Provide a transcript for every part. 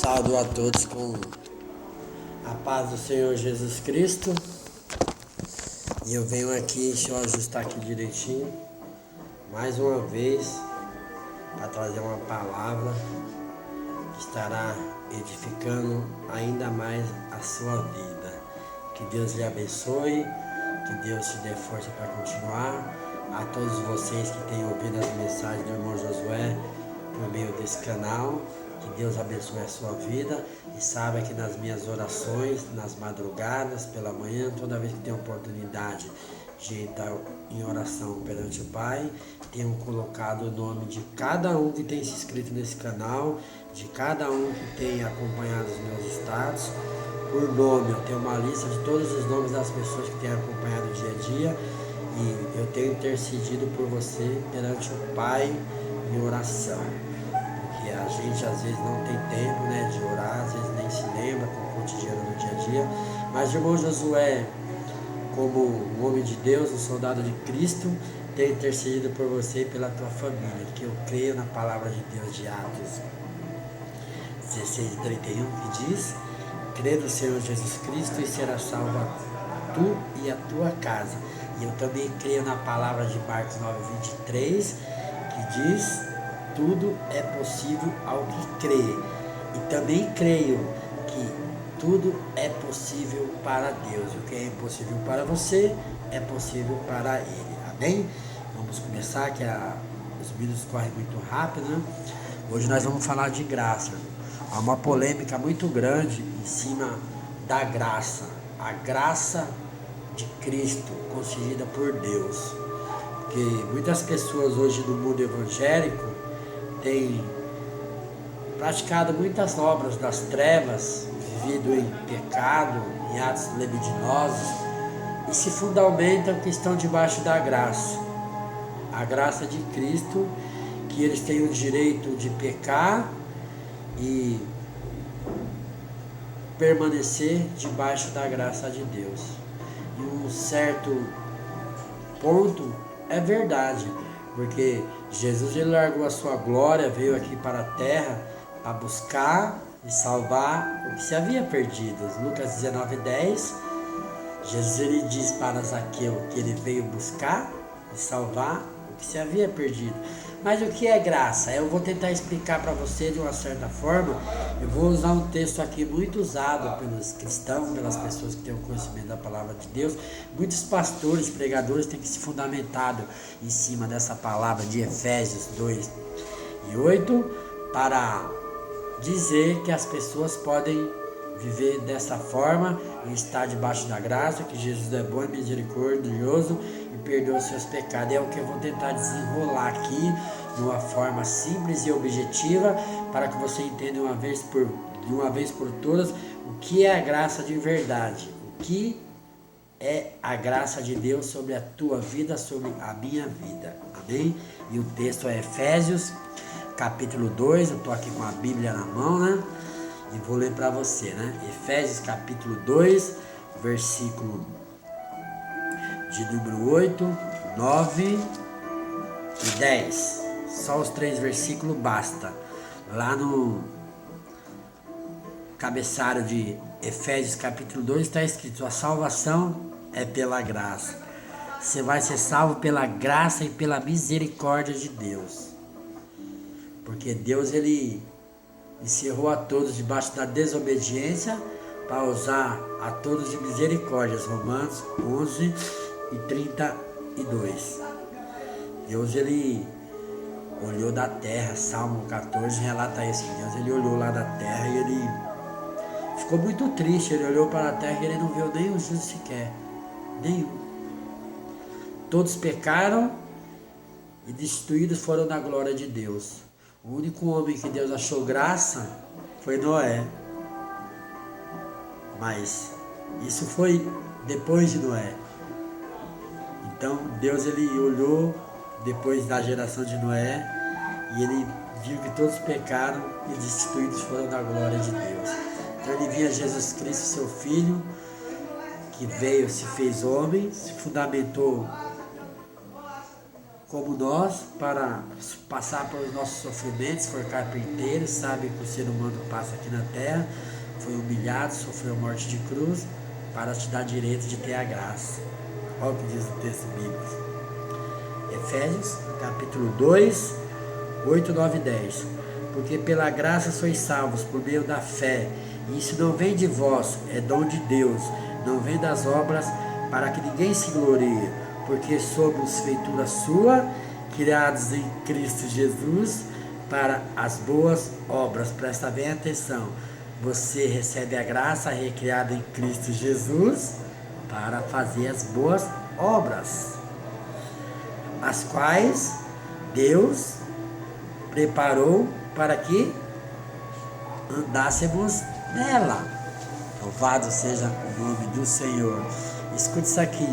Saúdo a todos com a paz do Senhor Jesus Cristo. E eu venho aqui, deixa eu ajustar aqui direitinho, mais uma vez, para trazer uma palavra que estará edificando ainda mais a sua vida. Que Deus lhe abençoe, que Deus te dê força para continuar. A todos vocês que têm ouvido as mensagens do irmão Josué por meio desse canal, que Deus abençoe a sua vida e saiba que nas minhas orações, nas madrugadas, pela manhã, toda vez que tenho oportunidade de entrar em oração perante o Pai, tenho colocado o nome de cada um que tem se inscrito nesse canal, de cada um que tem acompanhado os meus status, por nome. Eu tenho uma lista de todos os nomes das pessoas que têm acompanhado o dia a dia e eu tenho intercedido por você perante o Pai em oração. Porque a gente às vezes não tem tempo, de orar, às vezes nem se lembra com o cotidiano do dia a dia. Mas o irmão Josué, como um homem de Deus, um soldado de Cristo, tem intercedido por você e pela tua família, que eu creio na palavra de Deus de Atos 16:31, que diz: crê no Senhor Jesus Cristo e será salvo tu e a tua casa. E eu também creio na palavra de Marcos 9:23, que diz: tudo é possível ao que crê. E também creio que tudo é possível para Deus. O que é impossível para você é possível para Ele. Amém? Vamos começar, que os minutos correm muito rápido, né? Hoje nós vamos falar de graça. Há uma polêmica muito grande em cima da graça. A graça de Cristo concedida por Deus. Porque muitas pessoas hoje no mundo evangélico têm praticado muitas obras das trevas, vivido em pecado, em atos libidinosos, e se fundamentam que estão debaixo da graça. A graça de Cristo, que eles têm o direito de pecar e permanecer debaixo da graça de Deus. E um certo ponto é verdade, porque Jesus ele largou a sua glória, veio aqui para a terra para buscar e salvar o que se havia perdido. Lucas 19:10, Jesus ele diz para Zaqueu que ele veio buscar e salvar o que se havia perdido. Mas o que é graça? Eu vou tentar explicar para você de uma certa forma. Eu vou usar um texto aqui muito usado pelos cristãos, pelas pessoas que têm o conhecimento da palavra de Deus. Muitos pastores, pregadores têm que se fundamentado em cima dessa palavra de Efésios 2:8 para dizer que as pessoas podem viver dessa forma e estar debaixo da graça, que Jesus é bom e misericordioso e perdoa os seus pecados. É o que eu vou tentar desenrolar aqui de uma forma simples e objetiva para que você entenda de uma vez por todas o que é a graça de verdade, o que é a graça de Deus sobre a tua vida, sobre a minha vida. Amém? E o texto é Efésios capítulo 2, eu estou aqui com a Bíblia na mão, e vou ler para você, Efésios capítulo 2, versículo de número 8, 9 e 10. Só os 3 versículos basta. Lá no cabeçalho de Efésios capítulo 2 está escrito: a salvação é pela graça. Você vai ser salvo pela graça e pela misericórdia de Deus. Porque Deus ele encerrou a todos debaixo da desobediência para usar a todos de misericórdias. Romanos 11:32. Deus ele olhou da terra, Salmo 14 relata isso, que Deus ele olhou lá da terra e ele ficou muito triste. Ele olhou para a terra e ele não viu nem um justo sequer, nenhum. Todos pecaram e destituídos foram da glória de Deus. O único homem que Deus achou graça foi Noé. Mas isso foi depois de Noé. Então Deus ele olhou depois da geração de Noé e ele viu que todos pecaram e destituídos foram da glória de Deus. Então ele via Jesus Cristo, seu Filho, que veio, se fez homem, se fundamentou como nós, para passar pelos nossos sofrimentos, for carpinteiro, sabe que o ser humano passa aqui na terra, foi humilhado, sofreu morte de cruz, para te dar direito de ter a graça. Olha o que diz o texto bíblico. Efésios, capítulo 2, 8, 9 e 10. Porque pela graça sois salvos por meio da fé, e isso não vem de vós, é dom de Deus, não vem das obras, para que ninguém se glorie, porque somos feitura sua, criados em Cristo Jesus, para as boas obras. Presta bem atenção, você recebe a graça recriada em Cristo Jesus, para fazer as boas obras, as quais Deus preparou para que andássemos nela. Louvado seja o nome do Senhor. Escute isso aqui.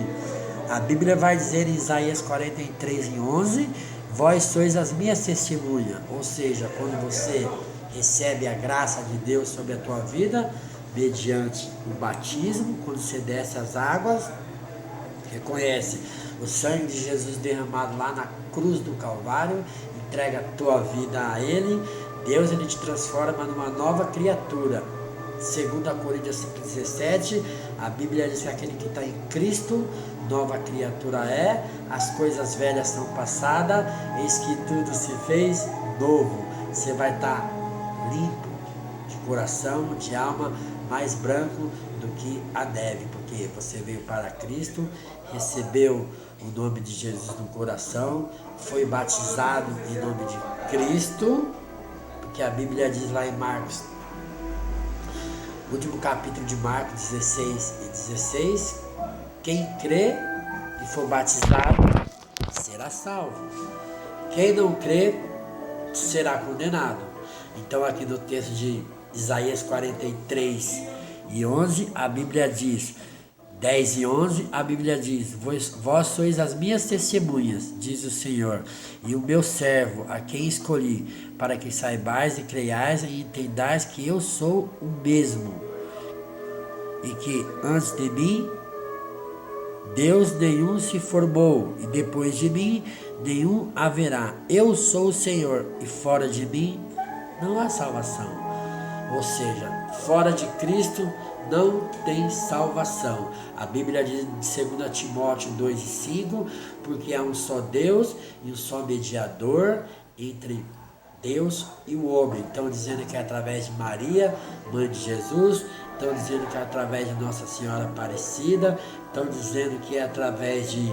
A Bíblia vai dizer em Isaías 43:11: vós sois as minhas testemunhas. Ou seja, quando você recebe a graça de Deus sobre a tua vida, mediante o batismo, quando você desce as águas, reconhece o sangue de Jesus derramado lá na cruz do Calvário, entrega a tua vida a Ele, Deus ele te transforma numa nova criatura. 2 Coríntios 5,17, a Bíblia diz que aquele que está em Cristo, nova criatura é, as coisas velhas são passadas, eis que tudo se fez novo. Você vai estar limpo de coração, de alma, mais branco do que a neve, porque você veio para Cristo, recebeu o nome de Jesus no coração, foi batizado em nome de Cristo, porque a Bíblia diz lá em Marcos, último capítulo de Marcos 16:16, quem crê e for batizado será salvo, quem não crê será condenado. Então aqui no texto de Isaías 43:11, a Bíblia diz, 10 e 11, a Bíblia diz, vós sois as minhas testemunhas, diz o Senhor, e o meu servo, a quem escolhi, para que saibais e creiais e entendais que eu sou o mesmo, e que antes de mim, Deus nenhum se formou, e depois de mim, nenhum haverá. Eu sou o Senhor, e fora de mim, não há salvação. Ou seja, fora de Cristo não tem salvação. A Bíblia diz em 2 Timóteo 2:5, porque há um só Deus e um só mediador entre Deus e o homem. Estão dizendo que é através de Maria, mãe de Jesus, estão dizendo que é através de Nossa Senhora Aparecida, estão dizendo que é através de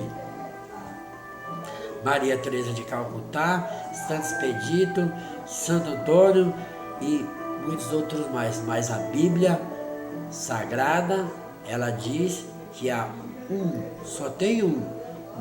Maria Teresa de Calcutá, Santo Expedito, Santo Antônio e muitos outros mais. Mas a Bíblia Sagrada, ela diz que há só tem um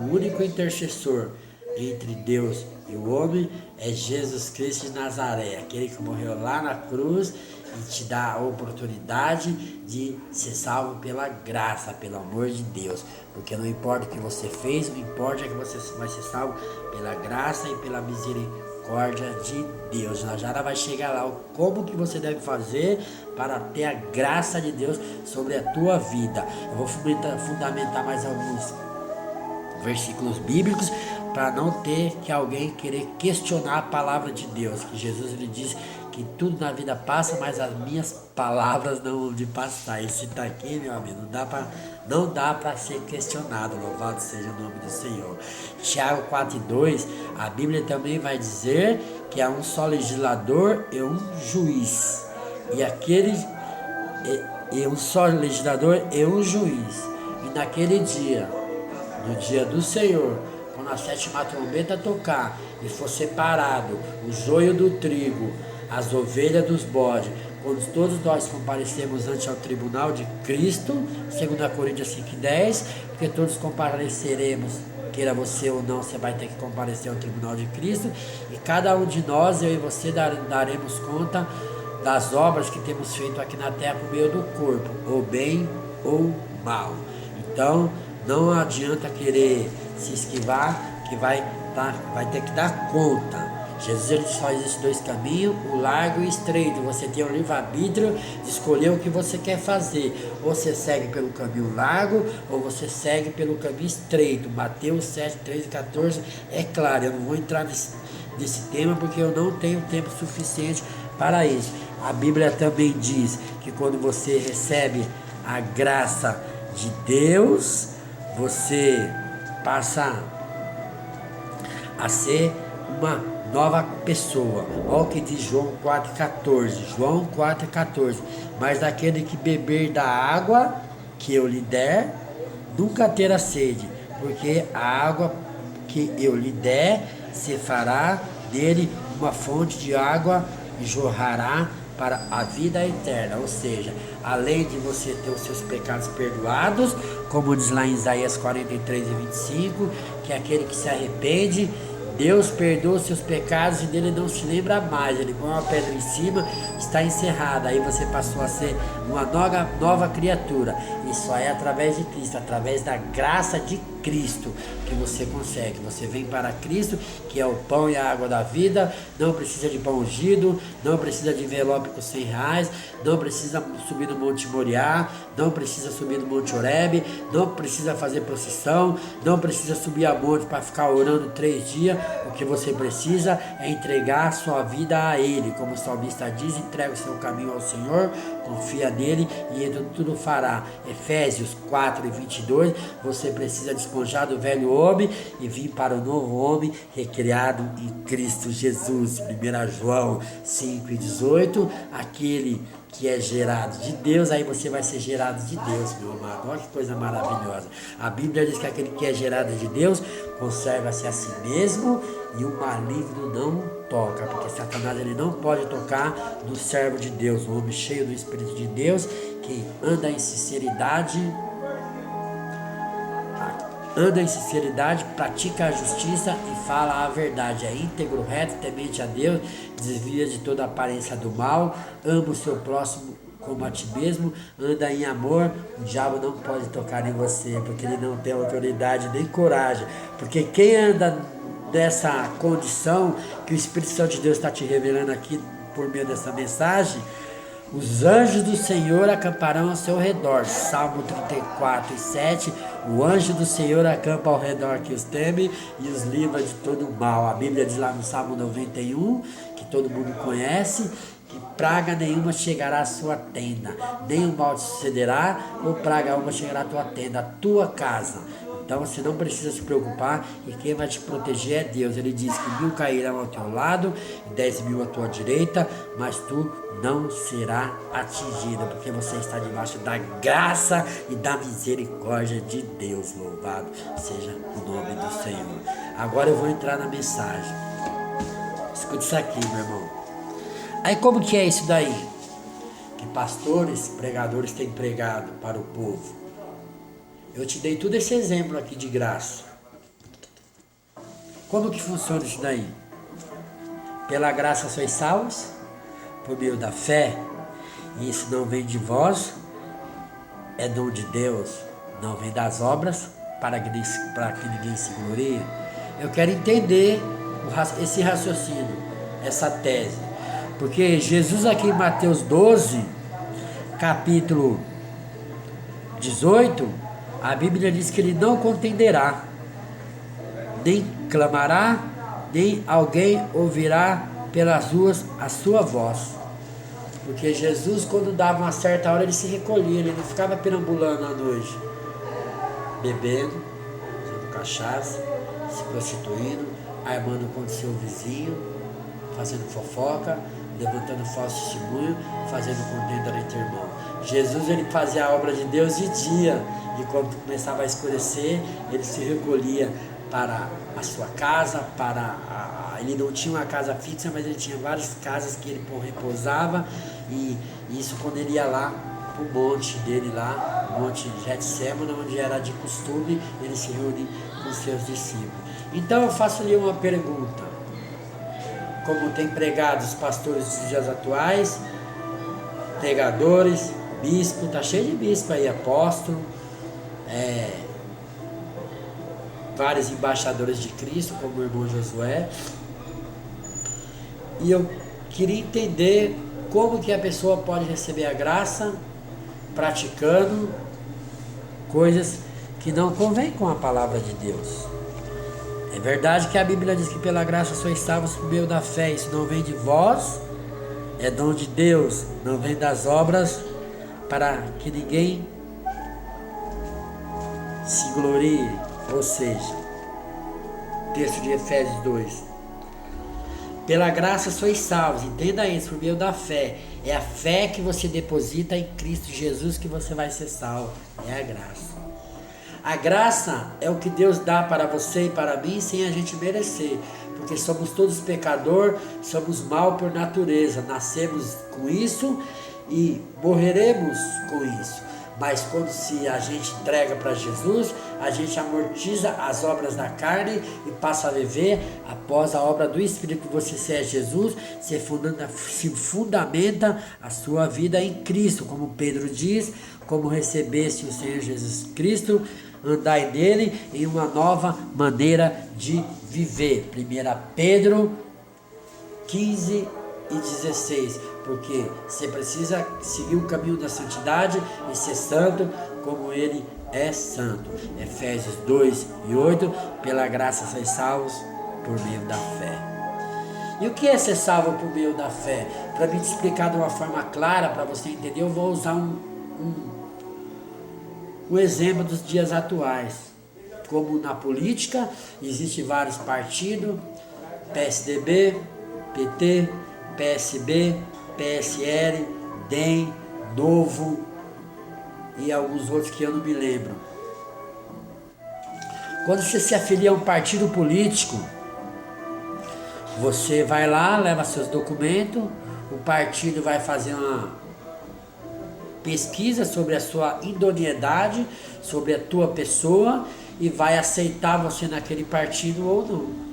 único intercessor entre Deus e o homem, é Jesus Cristo de Nazaré, aquele que morreu lá na cruz e te dá a oportunidade de ser salvo pela graça, pelo amor de Deus, porque não importa o que você fez, o importa é que você vai ser salvo pela graça e pela misericórdia de Deus. Nós já vai chegar lá, como que você deve fazer para ter a graça de Deus sobre a tua vida. Eu vou fundamentar mais alguns versículos bíblicos, para não ter que alguém querer questionar a palavra de Deus, que Jesus ele diz que tudo na vida passa, mas as minhas palavras não vão de passar. Esse está aqui, meu amigo, não dá para ser questionado. Louvado seja o nome do Senhor. Tiago 4:2, a Bíblia também vai dizer que há um só legislador e um juiz, e um só legislador e um juiz, e naquele dia, no dia do Senhor, quando a sétima trombeta tocar e for separado o joio do trigo, as ovelhas dos bodes, quando todos nós comparecemos ante ao tribunal de Cristo, 2 Coríntios 5:10, porque todos compareceremos, queira você ou não, você vai ter que comparecer ao tribunal de Cristo, e cada um de nós, eu e você, daremos conta das obras que temos feito aqui na terra por meio do corpo, ou bem ou mal. Então, não adianta querer se esquivar, que vai ter que dar conta. Jesus ele só existe dois caminhos, o largo e o estreito. Você tem o livre-arbítrio de escolher o que você quer fazer. Ou você segue pelo caminho largo, ou você segue pelo caminho estreito. Mateus 7, 13 e 14 é claro. Eu não vou entrar nesse tema porque eu não tenho tempo suficiente para isso. A Bíblia também diz que quando você recebe a graça de Deus, você passa a ser uma nova pessoa. Olha o que diz João 4,14. João 4,14. Mas daquele que beber da água que eu lhe der, nunca terá sede, porque a água que eu lhe der se fará dele uma fonte de água e jorrará para a vida eterna. Ou seja, além de você ter os seus pecados perdoados, como diz lá em Isaías 43 e 25, que aquele que se arrepende, Deus perdoa os seus pecados e dele não se lembra mais. Ele põe uma pedra em cima, está encerrada. Aí você passou a ser uma nova criatura. E só é através de Cristo, através da graça de Cristo, que você consegue. Você vem para Cristo, que é o pão e a água da vida. Não precisa de pão ungido, não precisa de envelope com 100 reais, não precisa subir no Monte Moriá, não precisa subir no Monte Horebe, não precisa fazer procissão, não precisa subir a monte para ficar orando 3 dias. O que você precisa é entregar a sua vida a Ele. Como o salmista diz, entrega o seu caminho ao Senhor, confia nele e Ele tudo fará. Efésios 4 e 22, você precisa despojar do velho homem e vir para o novo homem recriado em Cristo Jesus. 1 João 5 e 18, aquele que é gerado de Deus, aí você vai ser gerado de Deus, meu amado. Olha que coisa maravilhosa. A Bíblia diz que aquele que é gerado de Deus conserva-se a si mesmo e o maligno não toca, porque Satanás ele não pode tocar no servo de Deus, o homem cheio do Espírito de Deus, que anda em sinceridade, pratica a justiça e fala a verdade. É íntegro, reto, temente a Deus, desvia de toda aparência do mal, ama o seu próximo como a ti mesmo, anda em amor. O diabo não pode tocar em você, porque ele não tem autoridade nem coragem. Porque quem anda dessa condição que o Espírito Santo de Deus está te revelando aqui por meio dessa mensagem, os anjos do Senhor acamparão ao seu redor. Salmo 34 e 7. O anjo do Senhor acampa ao redor que os teme e os livra de todo mal. A Bíblia diz lá no Salmo 91, que todo mundo conhece, que praga nenhuma chegará à sua tenda, nem o mal te sucederá, ou praga alguma chegará à tua tenda, à tua casa. Então você não precisa se preocupar, e quem vai te proteger é Deus. Ele diz que 1000 cairão ao teu lado e 10.000 à tua direita, mas tu não será atingida, porque você está debaixo da graça e da misericórdia de Deus. Louvado seja o nome do Senhor. Agora eu vou entrar na mensagem. Escute isso aqui, meu irmão. Aí como que é isso daí? Que pastores, pregadores têm pregado para o povo. Eu te dei todo esse exemplo aqui de graça. Como que funciona isso daí? Pela graça sois salvos, por meio da fé, e isso não vem de vós, é dom de Deus, não vem das obras, para que ninguém se glorie. Eu quero entender esse raciocínio, essa tese, porque Jesus aqui em Mateus 12, capítulo 18, a Bíblia diz que ele não contenderá, nem clamará, nem alguém ouvirá pelas ruas a sua voz. Porque Jesus, quando dava uma certa hora, ele se recolhia, ele não ficava perambulando à noite, bebendo, usando cachaça, se prostituindo, armando contra o seu vizinho, fazendo fofoca, levantando falso testemunho, fazendo contenda entre irmãos. Jesus, ele fazia a obra de Deus de dia, e quando começava a escurecer, ele se recolhia para a sua casa, ele não tinha uma casa fixa, mas ele tinha várias casas que ele repousava, e isso quando ele ia lá para o monte dele lá, o monte Getsemane, onde era de costume ele se reunir com seus discípulos. Então eu faço-lhe uma pergunta: como tem pregado os pastores dos dias atuais, pregadores, bispo, está cheio de bispo aí, apóstolo, vários embaixadores de Cristo, como o irmão Josué, E eu queria entender como que a pessoa pode receber a graça praticando coisas que não convêm com a palavra de Deus. É verdade que a Bíblia diz que pela graça sois salvos por meio da fé. Isso não vem de vós, é dom de Deus, não vem das obras, para que ninguém se glorie. Ou seja, texto de Efésios 2. Pela graça sois salvos, entenda isso, por meio da fé. É a fé que você deposita em Cristo Jesus que você vai ser salvo. É a graça. A graça é o que Deus dá para você e para mim sem a gente merecer. Porque somos todos pecadores, somos mal por natureza. Nascemos com isso e morreremos com isso. Mas quando se a gente entrega para Jesus, a gente amortiza as obras da carne e passa a viver após a obra do Espírito que você é Jesus, se fundamenta a sua vida em Cristo, como Pedro diz, como recebeste o Senhor Jesus Cristo, andai nele em uma nova maneira de viver. 1 Pedro 15 e 16, porque você precisa seguir o caminho da santidade e ser santo como ele é santo. Efésios 2 e 8, pela graça sois salvos por meio da fé. E o que é ser salvo por meio da fé? Para me explicar de uma forma clara, para você entender, eu vou usar um exemplo dos dias atuais. Como na política, existem vários partidos, PSDB, PT, PSB, PSL, DEM, Novo e alguns outros que eu não me lembro. Quando você se afilia a um partido político, você vai lá, leva seus documentos, o partido vai fazer uma pesquisa sobre a sua idoneidade, sobre a tua pessoa e vai aceitar você naquele partido ou não.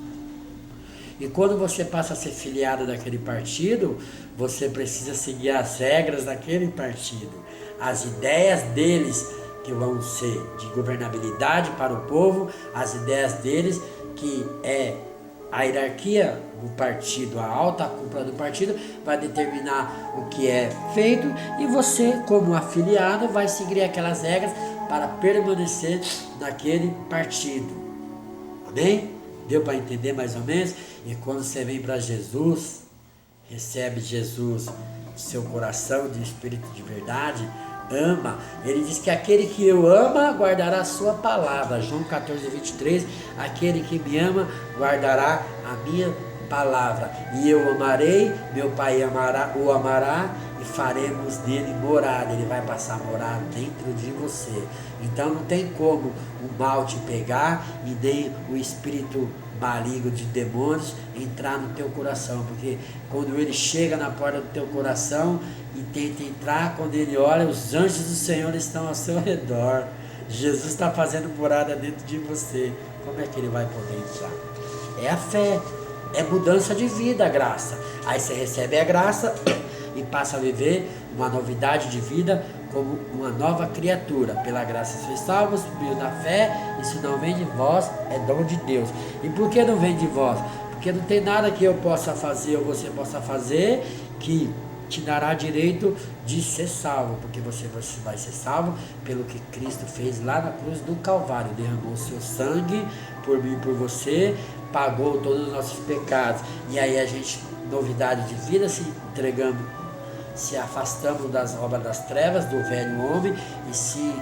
E quando você passa a ser filiado daquele partido, você precisa seguir as regras daquele partido, as ideias deles que vão ser de governabilidade para o povo, as ideias deles que é a hierarquia do partido, a alta cúpula do partido vai determinar o que é feito e você, como afiliado, vai seguir aquelas regras para permanecer naquele partido. Amém? Deu para entender mais ou menos? E quando você vem para Jesus, recebe Jesus no seu coração de espírito de verdade, ama. Ele diz que aquele que eu ama guardará a sua palavra. João 14, 23, aquele que me ama guardará a minha palavra. E eu amarei, meu Pai o amará e faremos nele morada. Ele vai passar a morar dentro de você. Então não tem como o mal te pegar e nem o espírito maligno de demônios entrar no teu coração, porque quando ele chega na porta do teu coração e tenta entrar, quando ele olha, os anjos do Senhor estão ao seu redor. Jesus está fazendo morada dentro de você. Como é que ele vai poder entrar? É a fé, é mudança de vida, a graça. Aí você recebe a graça e passa a viver uma novidade de vida como uma nova criatura. Pela graça sois salvos, por meio da fé. Isso não vem de vós, é dom de Deus. E por que não vem de vós? Porque não tem nada que eu possa fazer ou você possa fazer que te dará direito de ser salvo, porque você vai ser salvo pelo que Cristo fez lá na cruz do Calvário. Derramou o seu sangue por mim e por você, pagou todos os nossos pecados. E aí a gente, novidade de vida, se entregamos, se afastamos das obras das trevas, do velho homem, e se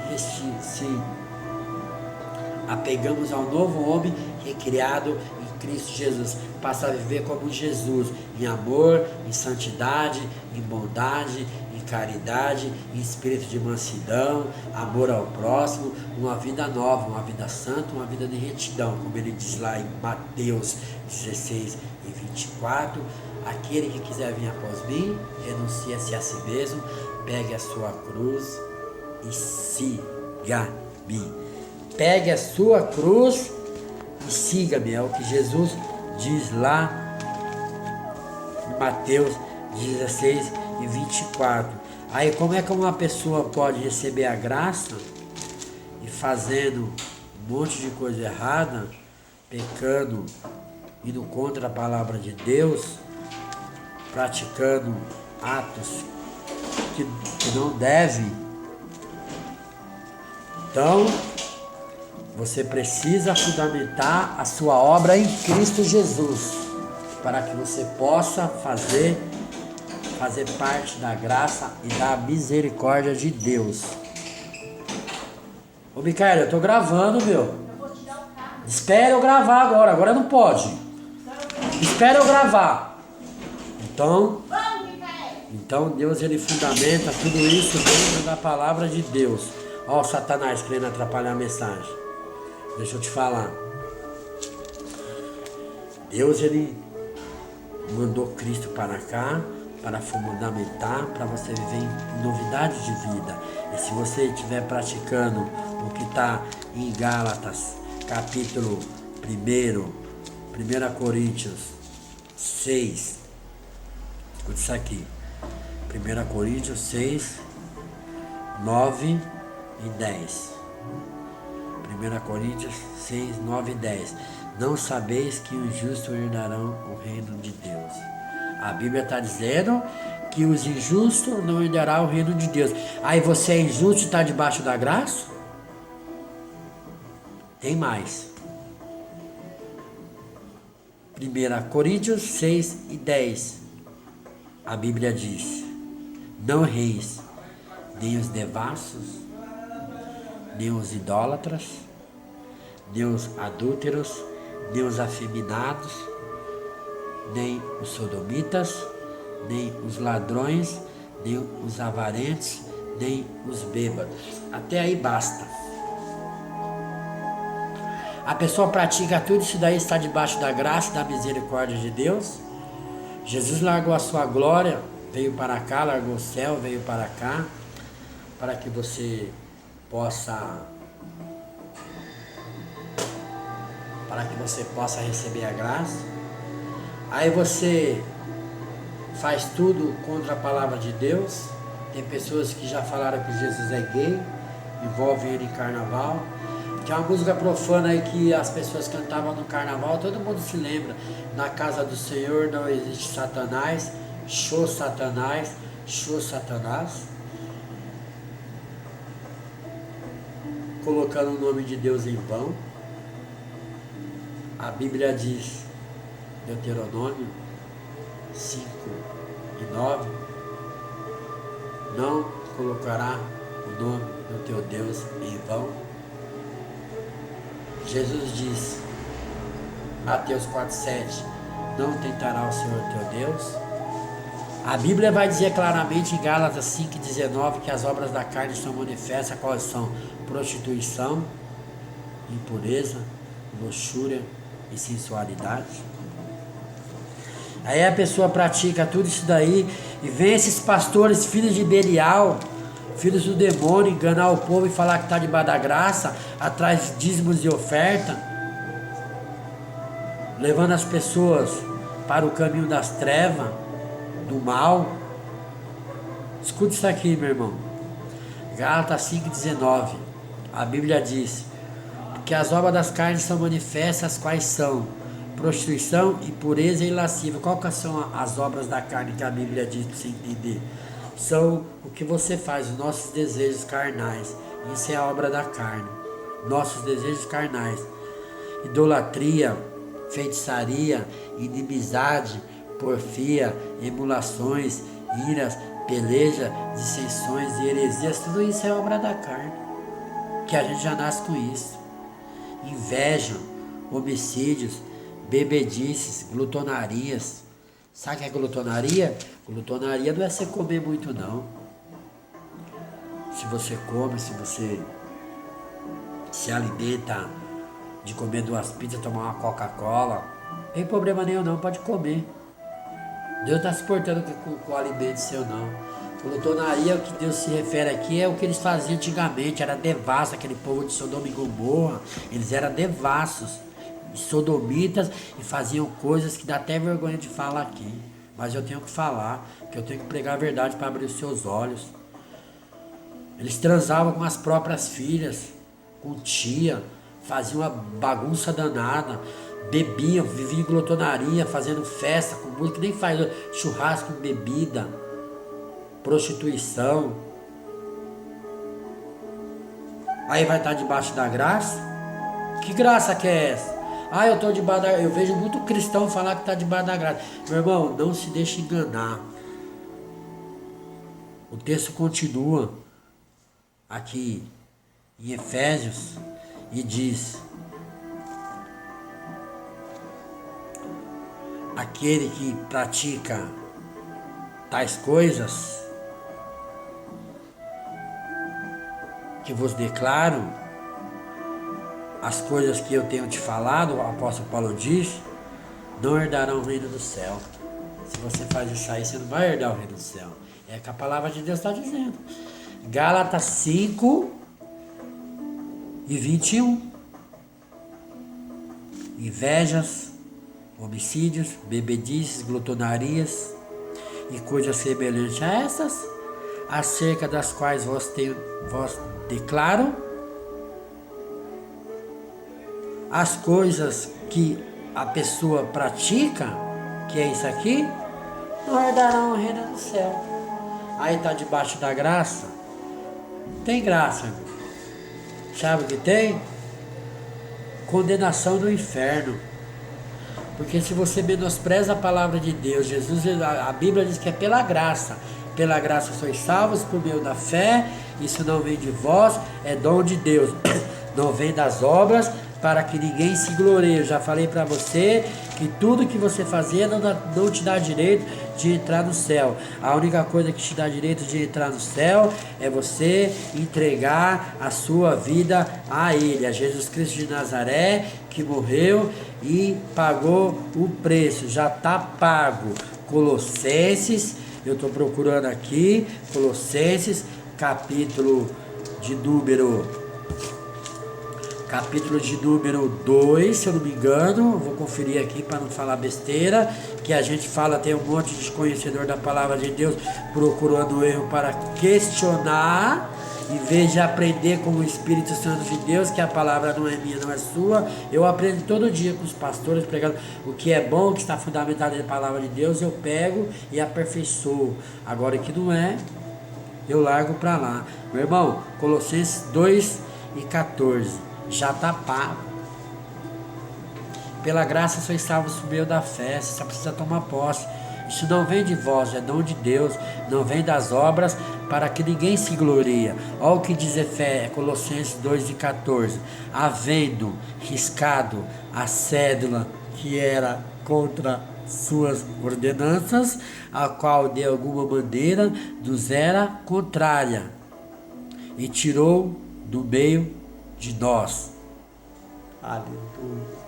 apegamos ao novo homem recriado em Cristo Jesus. Passa a viver como Jesus, em amor, em santidade, em bondade, em caridade, em espírito de mansidão, amor ao próximo, uma vida nova, uma vida santa, uma vida de retidão, como ele diz lá em Mateus 16 e 24, aquele que quiser vir após mim, renuncie-se a si mesmo, pegue a sua cruz e siga-me. Pegue a sua cruz e siga-me, é o que Jesus diz lá em Mateus 16 e 24. Aí como é que uma pessoa pode receber a graça e fazendo um monte de coisa errada, pecando, indo contra a palavra de Deus, praticando atos que não deve, então você precisa fundamentar a sua obra em Cristo Jesus, para que você possa fazer parte da graça e da misericórdia de Deus. Ô Micaela, eu tô gravando, meu. Espera eu gravar agora não pode. Espera eu gravar. Então Deus, ele fundamenta tudo isso dentro da palavra de Deus. Ó o Satanás querendo atrapalhar a mensagem. Deixa eu te falar. Deus, ele mandou Cristo para cá para fundamentar, para você viver em novidade de vida. E se você estiver praticando o que está em Gálatas, capítulo 1 Coríntios 6, escuta isso aqui, 1 Coríntios 6, 9 e 10. 1 Coríntios 6, 9 e 10. Não sabeis que os justos herdarão o reino de Deus. A Bíblia está dizendo que os injustos não herdarão o reino de Deus. Aí você é injusto e está debaixo da graça? Tem mais. 1 Coríntios 6 e 10. A Bíblia diz: não reis, nem os devassos, nem os idólatras, nem os adúlteros, nem os afeminados, nem os sodomitas, nem os ladrões, nem os avarentos, nem os bêbados. Até aí basta. A pessoa pratica tudo isso daí, está debaixo da graça e da misericórdia de Deus. Jesus largou a sua glória, veio para cá, largou o céu, veio para cá, para que você possa receber a graça. Aí você faz tudo contra a palavra de Deus. Tem pessoas que já falaram que Jesus é gay, envolvem ele em carnaval. Tinha uma música profana aí que as pessoas cantavam no carnaval, todo mundo se lembra. Na casa do Senhor não existe Satanás, show Satanás, show Satanás. Colocando o nome de Deus em vão. A Bíblia diz, Deuteronômio 5 e 9, não colocará o nome do teu Deus em vão. Jesus diz, Mateus 4,7, não tentará o Senhor teu Deus. A Bíblia vai dizer claramente em Gálatas 5,19 que as obras da carne são manifestas, quais são? Prostituição, impureza, luxúria e sensualidade. Aí a pessoa pratica tudo isso daí e vem esses pastores, filhos de Belial, filhos do demônio, enganar o povo e falar que está debaixo da graça, atrás de dízimos e oferta, levando as pessoas para o caminho das trevas, do mal. Escuta isso aqui, meu irmão. Gálatas 5,19. A Bíblia diz que as obras das carnes são manifestas, quais são? Prostituição, impureza e lascívia. Qual que são as obras da carne que a Bíblia diz para você entender? São o que você faz, os nossos desejos carnais. Isso é a obra da carne. Nossos desejos carnais. Idolatria, feitiçaria, inimizade, porfia, emulações, iras, peleja, dissensões e heresias. Tudo isso é obra da carne. Que a gente já nasce com isso. Inveja, homicídios, bebedices, glutonarias. Sabe o que é glutonaria? Glutonaria não é você comer muito, não. Se você come, se você se alimenta de comer 2 pizzas, tomar uma Coca-Cola, não tem problema nenhum não, pode comer. Deus não está se portando com o alimento seu não. Glutonaria, o que Deus se refere aqui é o que eles faziam antigamente, era devasso, aquele povo de Sodoma e Gomorra, eles eram devassos, sodomitas, e faziam coisas que dá até vergonha de falar aqui. Mas eu tenho que falar, porque eu tenho que pregar a verdade para abrir os seus olhos. Eles transavam com as próprias filhas, com tia, faziam uma bagunça danada, bebiam, viviam em glotonaria, fazendo festa com música, nem faz churrasco com bebida, prostituição. Aí vai estar debaixo da graça? Que graça que é essa? Ah, eu estou debaixo da graça. Eu vejo muito cristão falar que está debaixo da graça. Meu irmão, não se deixe enganar. O texto continua aqui em Efésios e diz: aquele que pratica tais coisas que vos declaro, as coisas que eu tenho te falado, o apóstolo Paulo diz, não herdarão o reino do céu. Se você faz isso aí, você não vai herdar o reino do céu. É que a palavra de Deus está dizendo. Gálatas 5 e 21. Invejas, homicídios, bebedices, glutonarias e coisas semelhantes a essas, acerca das quais vos declaro, as coisas que a pessoa pratica, que é isso aqui, não herdarão o reino do céu. Aí está debaixo da graça. Tem graça, irmão. Sabe o que tem? Condenação do inferno. Porque se você menospreza a palavra de Deus, Jesus, a Bíblia diz que é pela graça. Pela graça sois salvos por meio da fé. Isso não vem de vós, é dom de Deus. Não vem das obras, para que ninguém se glorie. Eu já falei para você que tudo que você fazer não te dá direito de entrar no céu. A única coisa que te dá direito de entrar no céu é você entregar a sua vida a Ele, a Jesus Cristo de Nazaré, que morreu e pagou o preço. Já está pago. Colossenses, eu estou procurando aqui, Colossenses, capítulo de número 2, se eu não me engano, vou conferir aqui para não falar besteira, que a gente fala, tem um monte de desconhecedor da palavra de Deus procurando o erro para questionar, em vez de aprender com o Espírito Santo de Deus, que a palavra não é minha, não é sua. Eu aprendo todo dia com os pastores pregando o que é bom, o que está fundamentado na palavra de Deus, eu pego e aperfeiçoo. Agora o que não é, eu largo para lá. Meu irmão, Colossenses 2:14. Já está pago. Pela graça sois salvos por meio da fé. Você só precisa tomar posse. Isso não vem de vós, é dom de Deus. Não vem das obras, para que ninguém se glorie. Olha o que diz Colossenses 2:14. Havendo riscado a cédula que era contra suas ordenanças, a qual de alguma maneira nos era contrária, e tirou do meio de nós. Aleluia.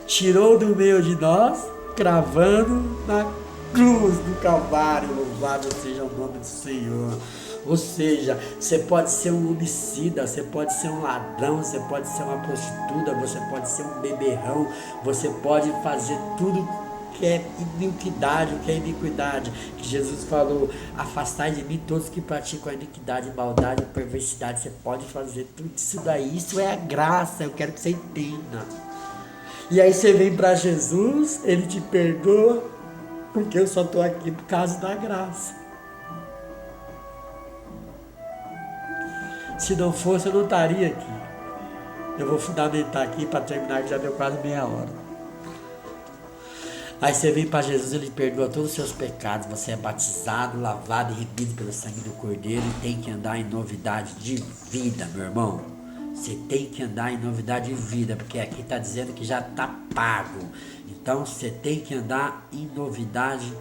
Tirou do meio de nós, cravando na cruz do Calvário. Louvado seja o nome do Senhor. Ou seja, você pode ser um homicida, você pode ser um ladrão, você pode ser uma prostituta, você pode ser um beberrão, você pode fazer tudo que é iniquidade, o que é iniquidade, que Jesus falou: afastai de mim todos que praticam a iniquidade, maldade e perversidade. Você pode fazer tudo isso daí, isso é a graça, eu quero que você entenda. E aí você vem para Jesus, Ele te perdoa, porque eu só estou aqui por causa da graça. Se não fosse, eu não estaria aqui. Eu vou fundamentar aqui para terminar, que já deu quase meia hora. Aí você vem para Jesus, Ele perdoa todos os seus pecados, você é batizado, lavado e remido pelo sangue do Cordeiro e tem que andar em novidade de vida, meu irmão. Você tem que andar em novidade de vida, porque aqui está dizendo que já está pago. Então você tem que andar em novidade